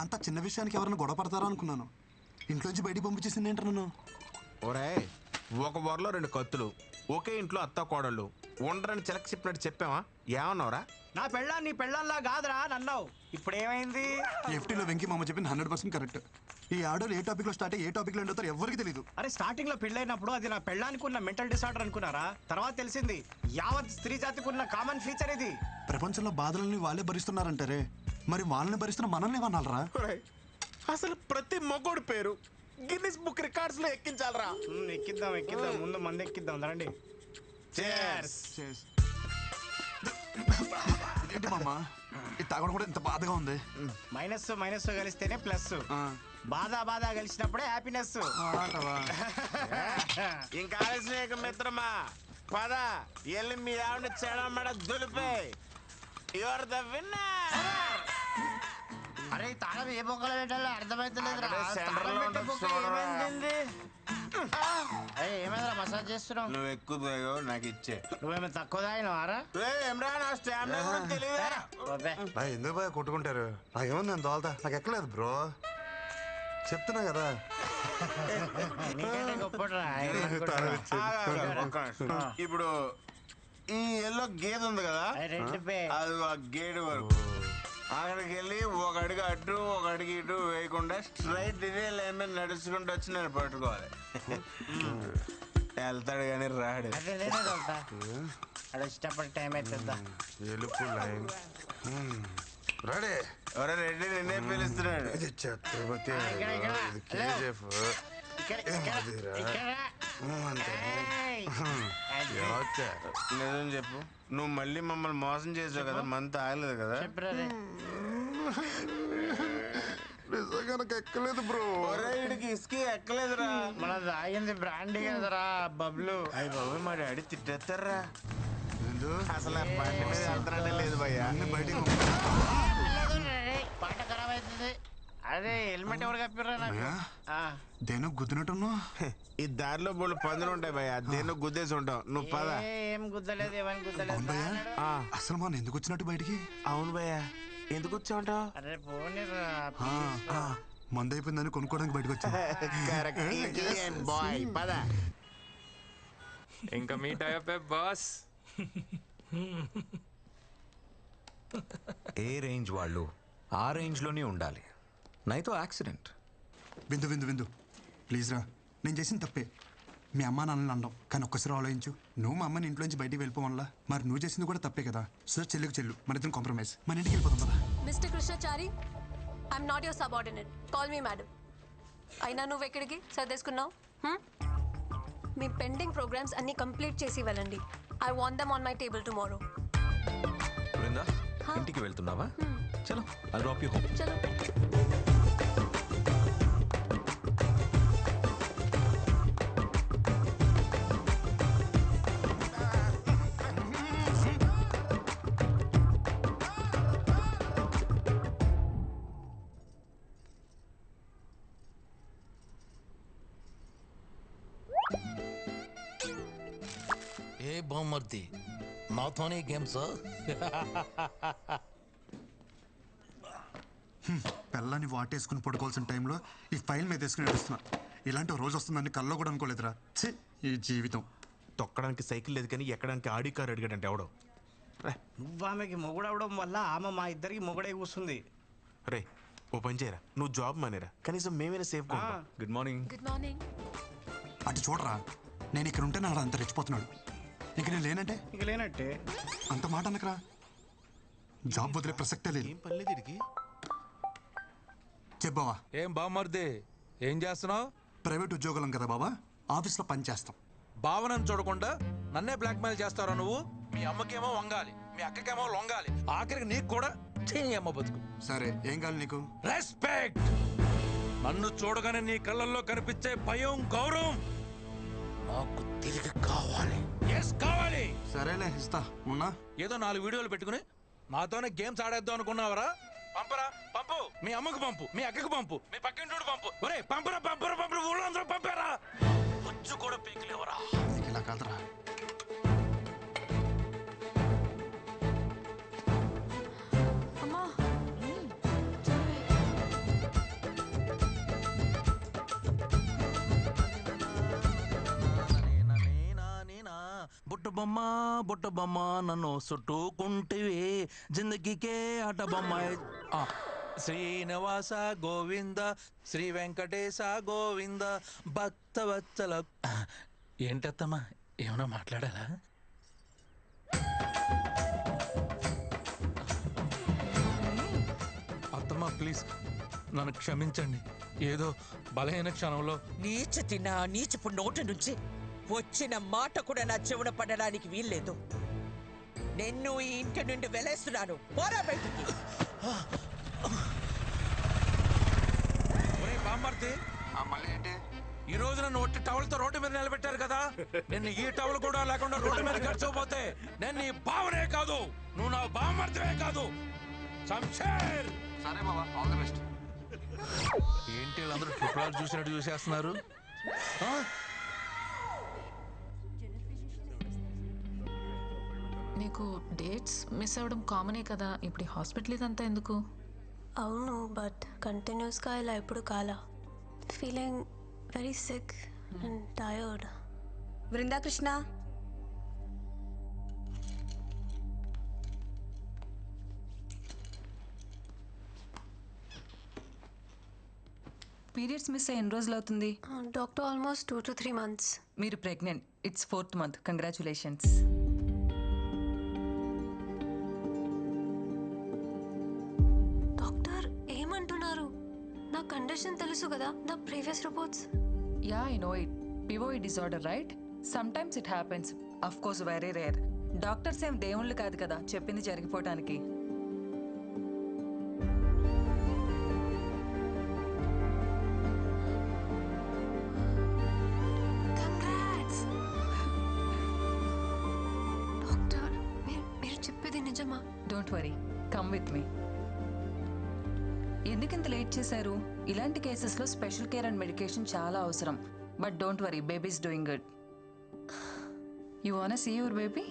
అంత చిన్న విషయానికి ఎవరైనా గొడవ పడతారా అనుకున్నాను. ఇంట్లోంచి బయటికి పంపించేసింది ఏంట నన్ను. ఒరే, ఒక వరలో 2 కత్తులు, ఒకే ఇంట్లో అత్త కోడళ్ళు ఉండరని చిలక చెప్పినట్టు చెప్పావా? ఏమన్నావురా? నా పెళ్ళాం నీ పెళ్ళంలా కాదురా నన్నావు. ఇప్పుడు ఏమైంది? ఎఫ్టీలో వెంకీ మామ చెప్పింది 100% కరెక్ట్. ఈ ఆడోళ్ళు ఏ టాపిక్ లో స్టార్ట్ అయ్యి ఏ టాపిక్ లో ఎండుతారో ఎవరికి తెలియదు. అరే స్టార్టింగ్ లో పెళ్ళైనప్పుడు అది నా పెళ్ళానికి ఉన్న మెంటల్ డిసార్డర్ అనుకున్నారా? తర్వాత తెలిసింది యావత్ స్త్రీ జాతికి ఉన్న కామన్ ఫీచర్ ఇది. ప్రపంచంలో బాధలని వాళ్ళే భరిస్తున్నారంటారే, మరి వాళ్ళని భరిస్తున్న మనల్ని ఏమన్నారా? అసలు ప్రతి మగోడు పేరు గిన్నిస్ బుక్ రికార్డ్స్ లో ఎక్కించాలరా. ఎక్కిద్దాం ముందు మంది ఎక్కిద్దాం రండి. ఏంటి మామ, ఇది తాగడం కూడా ఇంత బాధగా ఉంది. మైనస్ కలిస్తేనే ప్లస్. బాధ కలిసినప్పుడే హ్యాపీనెస్. ఇంకా ఆలస్యం మిత్రమా, పద ఎల్లి మీ ఆవిడ చెడమడ దులిపే. You're the winner. అరే తాళం ఏ బొక్కలో పెట్టాలో అర్థమైతలేదు. ఏమైనా మసాజ్ చేస్తున్నావు? నువ్వు ఎక్కువ నాకు ఇచ్చే. నువ్వేమో తక్కువ తాగినవారా? ఎందుకు బాగా కొట్టుకుంటారు? నాకేముంది నేను తోలుతా, నాకు ఎక్కలేదు బ్రో, చెప్తున్నా కదా. ఇప్పుడు ఈ ఎల్లో గేదె ఉంది కదా, అది ఆ గేడు వరకు అక్కడికి వెళ్ళి ఒక అడుగు అటు ఒక అడుగు ఇటు వేయకుండా స్ట్రైట్ ఇదే లైన్ మీద నడుచుకుంటూ వచ్చి నేను పట్టుకోవాలి. వెళ్తాడు కానీ రాడు. ఇష్టపడి టైం అవుతుందా? ఎలుపు లైన్ రెడీ. ఎవరో రెడ్డి నిన్నే పిలుస్తున్నాడు. ఛత్రపతి నిజం చెప్పు, నువ్వు మళ్ళీ మమ్మల్ని మోసం చేసావు కదా, మంత్ ఆగలేదు కదా? నిజంగా నాకు ఎక్కలేదు బ్రో. వీడికి ఇసుకి ఎక్కలేదురా. మన తాగింది బ్రాండీ కదరా బబ్లు. అయ్యి బాబు మా డాడీ తిట్టేస్తారా. అసలు బండి మీద వెళ్తానే లేదు భయ్యా. బయటికి పాట ఖరాబ్ అవుతుంది. అదే హెల్మెట్ ఎవరు కప్పిర్రా నాకు? దేనో గుద్దినట్టున్నా. ఈ దారిలో బోళ్ళు పందులు ఉంటాయి భయ్యా, దేనో గుద్దేసి ఉంటావు. నువ్వు పద. ఏం గుద్దలేదు, ఏమని గుద్దలేదు. అసలు మనం ఎందుకు వచ్చినట్టు బయటికి? అవును భయ్యా, ఎందుకు వచ్చావుంటావు? అరే పోనీరా, మందు అయిపోయిందని కొనుక్కోవడానికి బయటకు వచ్చా. పద. ఇంకా మీట్ అయ్యే బాస్. ఏ రేంజ్ వాళ్ళు ఆ రేంజ్లోనే ఉండాలి, నైతో యాక్సిడెంట్. విందు ప్లీజ్ రా, నేను చేసిన తప్పే. మీ అమ్మ నాన్నని అనడం, కానీ ఒక్కసారి ఆలోచించు. నువ్వు మా అమ్మని ఇంట్లోంచి బయటికి వెళ్ళిపోవాలా, మరి నువ్వు చేసింది కూడా తప్పే కదా. సో చెల్లుకు చెల్లు, మన ఇద్దరం కాంప్రమైజ్, మన ఇంటికి వెళ్ళిపోతాం కదా. Mister Krishnachari, I'm not your subordinate, call me madam. అయినా నువ్వు ఎక్కడికి సర్దేసుకున్నావు? మీ పెండింగ్ ప్రోగ్రామ్స్ అన్ని కంప్లీట్ చేసి వెళ్ళండి. I want them on my table tomorrow. Brinda, ఇంటికి వెళ్తున్నావా? చలో, ఐ డ్రాప్ యు హోమ్. చలో. ఏ బామ్మర్ది, నాతోనే గేమ్స్? పిల్లని వాటేసుకుని పడుకోవాల్సిన టైంలో ఈ ఫైల్ మీద వేసుకుని నడుస్తున్నా. ఇలాంటి రోజు వస్తుందని కల్లో కూడా అనుకోలేదురా. ఛీ, ఈ జీవితం. తొక్కడానికి సైకిల్ లేదు కానీ ఎక్కడానికి ఆడి కారు అడిగాడంటే ఎవడో. నువ్వు ఆమెకి మొగుడవడం వల్ల ఆమె మా ఇద్దరికి మొగుడే కూస్తుంది. రే ఓ పని చేయరా, నువ్వు జాబ్ మానేరా, కనీసం మేమైనా safe. Good morning. Good morning. అటు చూడరా, నేను ఇక్కడ ఉంటే నాడు అంత రెచ్చిపోతున్నాడు. ఇంక నేను లేనంటే ఇక లేనట్టే. అంత మాట అనకరా, జాబ్ వదిలే ప్రసక్తే లేదు. ఏం పర్లేదు ఇడికి. చెప్పావా? ఏం బామ్మర్ది, ఏం చేస్తున్నావు? ప్రైవేట్ ఉద్యోగులం కదా బాబా, ఆఫీస్లో పని చేస్తాం. భావనను చూడకుండా నన్నే బ్లాక్మెయిల్ చేస్తారా నువ్వు? మీ అమ్మకేమో వంగాలి, మీ అక్కకేమో లొంగాలి, ఆఖరికి నీకు కూడా అమ్మ బతుకు. సరే, ఏం కావాలి నీకు? రెస్పెక్ట్. నన్ను చూడగానే నీ కళ్ళల్లో కనిపించే భయం, గౌరవం నాకు తిరిగి కావాలి. ఎస్ కావాలి. సరేలే, ఇస్తా. ఉన్నా ఏదో 4 వీడియోలు పెట్టుకుని నాతోనే గేమ్స్ ఆడేద్దాం అనుకున్నావరా? పంపరా, పంపు. మీ అమ్మకు పంపు, మీ అక్కకు పంపు, మీ పక్కింటోడు పంపు. ఒరే పంపరా, ఊళ్ళో అందరూ పంపారా? వచ్చి కూడా పీకలేవరా? ఇలా కాదురా. అమ్మా, బొమ్మ బుట్ట బొమ్మ నన్ను చుట్టుకుంటివి జిందగీకే ఆట బొమ్మ. శ్రీనివాస గోవింద శ్రీ వెంకటేశ గోవింద భక్తవత్సల. ఏంటత్తమ్మా ఏమైనా మాట్లాడాలా? అత్తమ్మా ప్లీజ్ నన్ను క్షమించండి. ఏదో బలహీన క్షణంలో నీచ తిన్న ఆ నీచపు నోటి నుంచి వచ్చిన మాట కూడా నా చెవున పడడానికి వీల్లేదు. నిన్ను ఈ ఇంటి నుండి వెలేస్తున్నాను. పోరా బయటికి. బామ్మర్ది ఈ రోజు నన్ను ఒట్టి టవల్తో రోడ్డు మీద నిలబెట్టారు కదా, నిన్ను ఈ టవల్ కూడా లేకుండా రోడ్డు మీద గడిచిపోతే నేను నీ బావనే కాదు, నువ్వు నా బామ్మర్దివే కాదు. శంషేర్. సరే బాబా, ఆల్ ది బెస్ట్. ఏంటి వీళ్ళందరూ ట్రిపుల్ చూసినట్టు చూసేస్తున్నారు? నీకు డేట్స్ మిస్ అవ్వడం కామనే కదా, ఇప్పుడు హాస్పిటల్ ఇదంతా ఎందుకు? అవును, బట్ కంటిన్యూస్గా ఇలా ఎప్పుడు కాలా. Feeling very sick and tired. Brindakrishna, periods miss అయ్యి ఎన్ని రోజులు అవుతుంది? Doctor almost 2 to 3 months. మీరు pregnant. It's 4th month. Congratulations. Doctor ఏమంటున్నారు? నా కండిషన్ తెలుసు కదా, నా previous reports. Yeah, I know it. PCOD disorder, right? Sometimes it happens. Of course very rare. Doctors ఏం దేవుళ్ళు కాదు కదా చెప్పింది జరిగిపోవటానికి. Congrats doctor. మీరు చెప్పేది నిజమా? Don't worry, come with me. ఎందుకింత లేట్ చేశారు? ఇలాంటి కేసెస్లో స్పెషల్ కేర్ అండ్ మెడికేషన్ చాలా అవసరం. But don't worry, babies doing good. You want see your baby?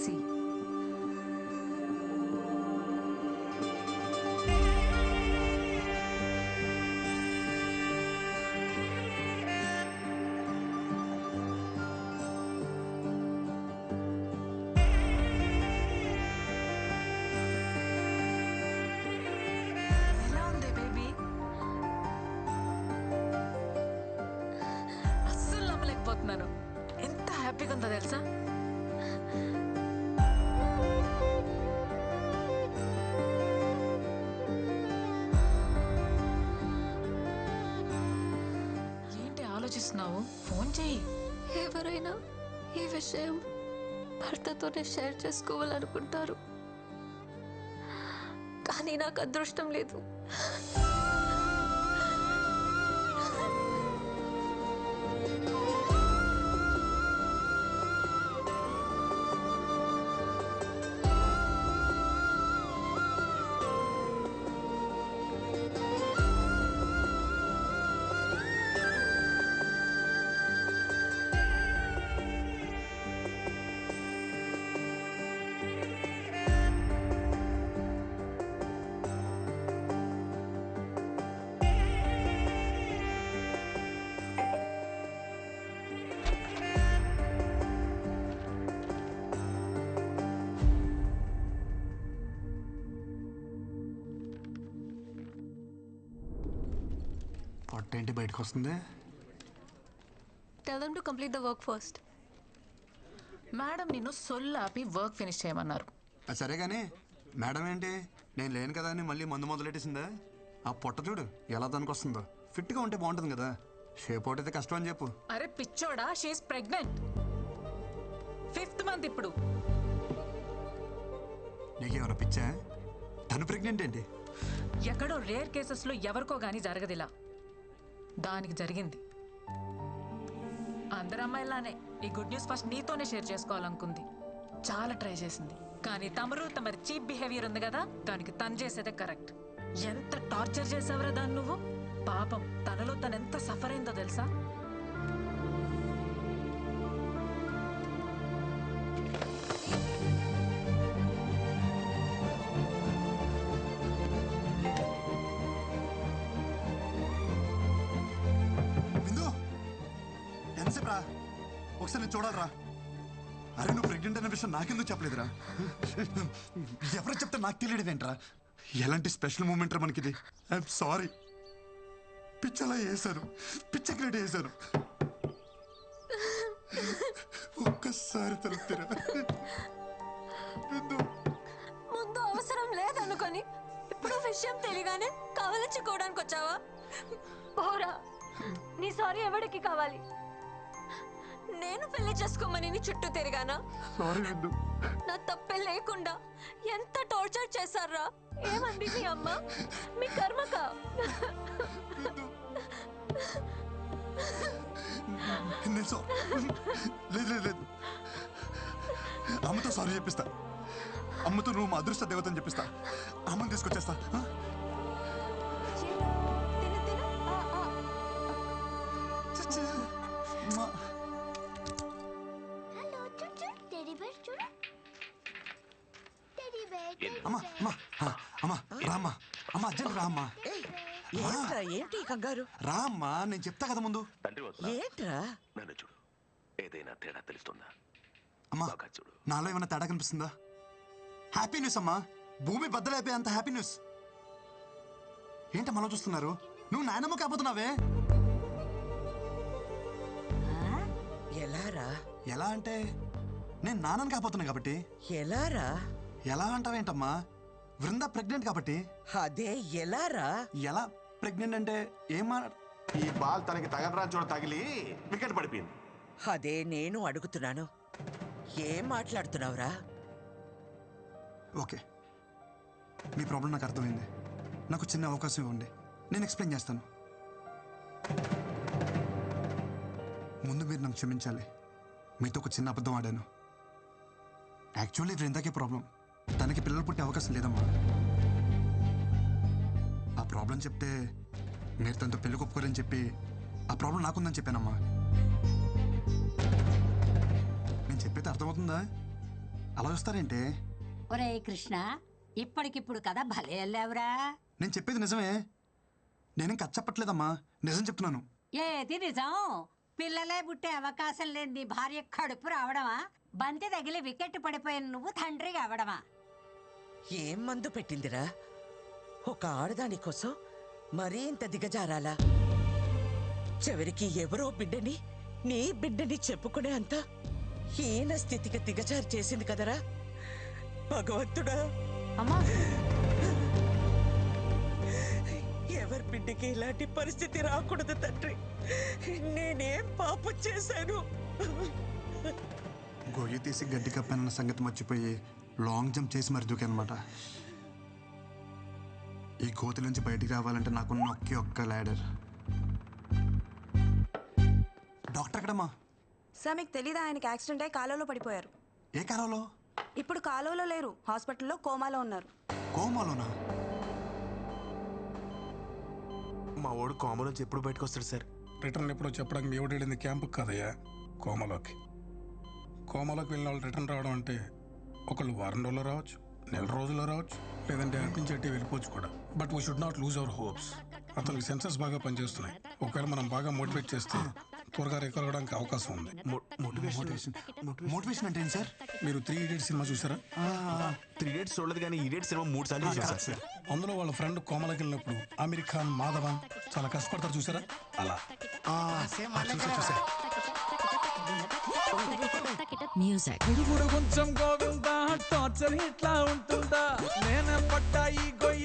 See. ఎలా ఉంది బేబీ? అస్సలు నమ్మలేకపోతున్నాను. ఎంత హ్యాపీగా ఉందో తెలుసా? ఏంటి ఆలోచిస్తున్నావు? ఫోన్ చెయ్యి. ఎవరైనా ఈ విషయం భర్తతోనే షేర్ చేసుకోవాలనుకుంటారు, కానీ నాకు అదృష్టం లేదు. పొట్ట ఏంటి బయటకు వస్తుంది? Tell them to complete the work first. Madam నిన్ను సొల్లాపి వర్క్ ఫినిష్ చేయమన్నారు. సరే కానీ మేడం ఏంటి నేను లేను కదా అని మళ్ళీ మందు మొదలెట్టేసిందా? ఆ పొట్ట చూడు ఎలా దానికి వస్తుందో. ఫిట్గా ఉంటే బాగుంటుంది కదా, షేప్ అవుట్ అయితే కష్టం అని చెప్పు. అరే పిచ్చోడా, షీఈస్ ప్రెగ్నెంట్. 5th month ఇప్పుడు. నీకేమైనా పిచ్చా? తను ప్రెగ్నెంట్ ఏంటి? ఎక్కడో రేర్ కేసెస్లో ఎవరికో గానీ జరగదిలా, దానికి జరిగింది. అందరు అమ్మాయిలానే ఈ గుడ్ న్యూస్ ఫస్ట్ నీతోనే షేర్ చేసుకోవాలనుకుంది. చాలా ట్రై చేసింది, కానీ తమరి చీప్ బిహేవియర్ ఉంది కదా, దానికి తను చేసేదే కరెక్ట్. ఎంత టార్చర్ చేసావురా దాన్ని నువ్వు. పాపం తనలో తను ఎంత సఫర్ అయిందో తెలుసా? ఒకసారి నేను చూడాలరా. అరే నువ్వు ప్రెగ్నెంట్ అనే విషయం నాకెందుకు చెప్పలేదురా? ఎవరు చెప్తే నాకు తెలియడమేంట్రా? ఎలాంటి స్పెషల్ మూమెంట్ రా మనకిది. I'm sorry. పిచ్చలా వేశాను, పిచ్చ క్రియేట్ చేశాను. ఒక్కసారి తలుపుతారా? ముందు అవసరం లేదనుకొని ఇప్పుడు విషయం తెలియగానే కవలించుకోవడానికి వచ్చావా? పోరా, నీ సారీ ఎవరికి కావాలి? నేను పెళ్లి చేసుకోమని నీ చుట్టూ తిరిగానా? సారీ విందు. నా తప్పే లేకుండా ఎంత టార్చర్ చేశారా? ఏమంది మీ అమ్మ? మీ కర్మకా? లేదు లేదు లేదు, అమ్మతో సారీ చెప్పిస్తా. అమ్మతో నువ్వు మా అదృష్ట దేవతని చెప్పిస్తా. అమ్మని తీసుకొచ్చేస్తా. అమ్మా అమ్మా అమ్మా రామ్మా. అమ్మా అర్జెంట్ రామ్మా. ఏంట్రా ఏంటి ఈ కంగారు? రామ్మా, నేను చెప్తా కదా ముందు. ఏంట్రా? నన్ను చూడు, ఏదైనా తేడా తెలుస్తుందా? అమ్మా చూడు, నాలో ఏమైనా తేడా కనిపిస్తుందా? హ్యాపీ న్యూస్ అమ్మా, భూమి బద్దలైపోయే అంత హ్యాపీ న్యూస్. ఏంటి మనలో చూస్తున్నారు? నువ్వు నాయనమ్మ కాబోతున్నావే. ఎలారా? ఎలా అంటే నేను నాన్నని కాబోతున్నా కాబట్టి. ఎలారా? ఎలా అంటావేంటమ్మా? వృంద ప్రెగ్నెంట్ కాబట్టి. అదే ఎలారా? ఎలా ప్రెగ్నెంట్ అంటే ఏమా? ఈ బాల్ తనకి తగలరా చూడ తగిలి వికెట్ పడిపోయింది. అదే నేను అడుగుతున్నాను. ఏం మాట్లాడుతున్నావురా? ఓకే, మీ ప్రాబ్లం నాకు అర్థమైంది. నాకు చిన్న అవకాశం ఇవ్వండి, నేను ఎక్స్ప్లెయిన్ చేస్తాను. ముందు మీరు నన్ను క్షమించాలి. మీతో ఒక చిన్న అబద్ధం ఆడాను. యాక్చువల్లీ వృందాకే ప్రాబ్లం. తనకి పిల్లలు పుట్టే అవకాశం లేదమ్మా. ఆ ప్రాబ్లం చెప్తే మీరు తనతో పెళ్లి ఒప్పుకోరని చెప్పి ఆ ప్రాబ్లం నాకుందని చెప్పానమ్మా. నేను చెప్పేది అర్థమవుతుందా? అలా వస్తారేంటే? ఒరే కృష్ణ, ఇప్పటికిప్పుడు కదా భలే వెళ్ళావురా. నేను చెప్పేది నిజమే. నేనేం కథ చెప్పట్లేదమ్మా, నిజం చెప్తున్నాను. ఏది నిజం? పిల్లలే పుట్టే అవకాశం లేని నీ భార్య కడుపు రావడమా? బంతి తగిలి వికెట్ పడిపోయిన నువ్వు తండ్రిగా అవడమా? ఏం మందు పెట్టిందిరా? ఒక ఆడదాని కోసం మరీ ఇంత దిగజారాలా? చివరికి ఎవరో బిడ్డని నీ బిడ్డని చెప్పుకునే అంత హీన స్థితికి దిగజారి చేసింది కదరా భగవంతుడా. అమ్మా, ఎవరి బిడ్డకి ఇలాంటి పరిస్థితి రాకూడదు తండ్రి. నేనేం పాపం చేశాను? గొయ్యి తీసి గడ్డి కప్పానన్న సంగతి మర్చిపోయి లాంగ్ జంప్ చేసి మరి దూకానమాట. ఈ గోతి నుంచి బయటికి రావాలంటే నాకున్న ఒకే ఒక్క ల్యాడర్. డాక్టర్ ఎక్కడమ్మా? సార్ మీకు తెలీదా, ఆయనకి యాక్సిడెంట్ అయి కాలువలో పడిపోయారు. ఏ కాలంలో? ఇప్పుడు కాలువలో లేరు, హాస్పిటల్లో కోమాలో ఉన్నారు. కోమాలోనా? మా వాడు కామన్ నుంచి ఎప్పుడు బయటకు వస్తాడు సార్? రిటర్న్ ఎప్పుడో చెప్పడానికి మీ వెళ్ళింది క్యాంపుకి కదయ్యా, కోమాలోకి. కోమాలోకి వెళ్ళిన వాళ్ళు రిటర్న్ రావడం అంటే ఒకళ్ళు వారం రోజుల్లో రావచ్చు, నెల రోజుల్లో రావచ్చు, లేదంటే అనిపించేట్టే వెళ్ళిపోవచ్చు కూడా. But we should not lose our hopes. అతనికి సెన్సెస్ బాగా పనిచేస్తున్నాయి. ఒకవేళ మనం బాగా మోటివేట్ చేస్తే త్వరగా రికవర్ అవడానికి అవకాశం ఉంది. మోటివేషన్ అంటే ఏంటి సార్? మీరు 3 Idiots సినిమా చూసారా? 3 Idiots చూడలేదు, కానీ Idiots సినిమా 3 సార్లు చూసాను సార్. అందులో వాళ్ళ ఫ్రెండ్ కోమలకి వెళ్ళినప్పుడు ఆమిర్ ఖాన్, మాధవన్ చాలా కష్టపడతారు చూసారా? అలా ఇప్పుడు కొంచెం గోవిందా టార్చర్ ఇట్లా ఉంటుందా? నేనే పట్టా ఈ గొయ్యి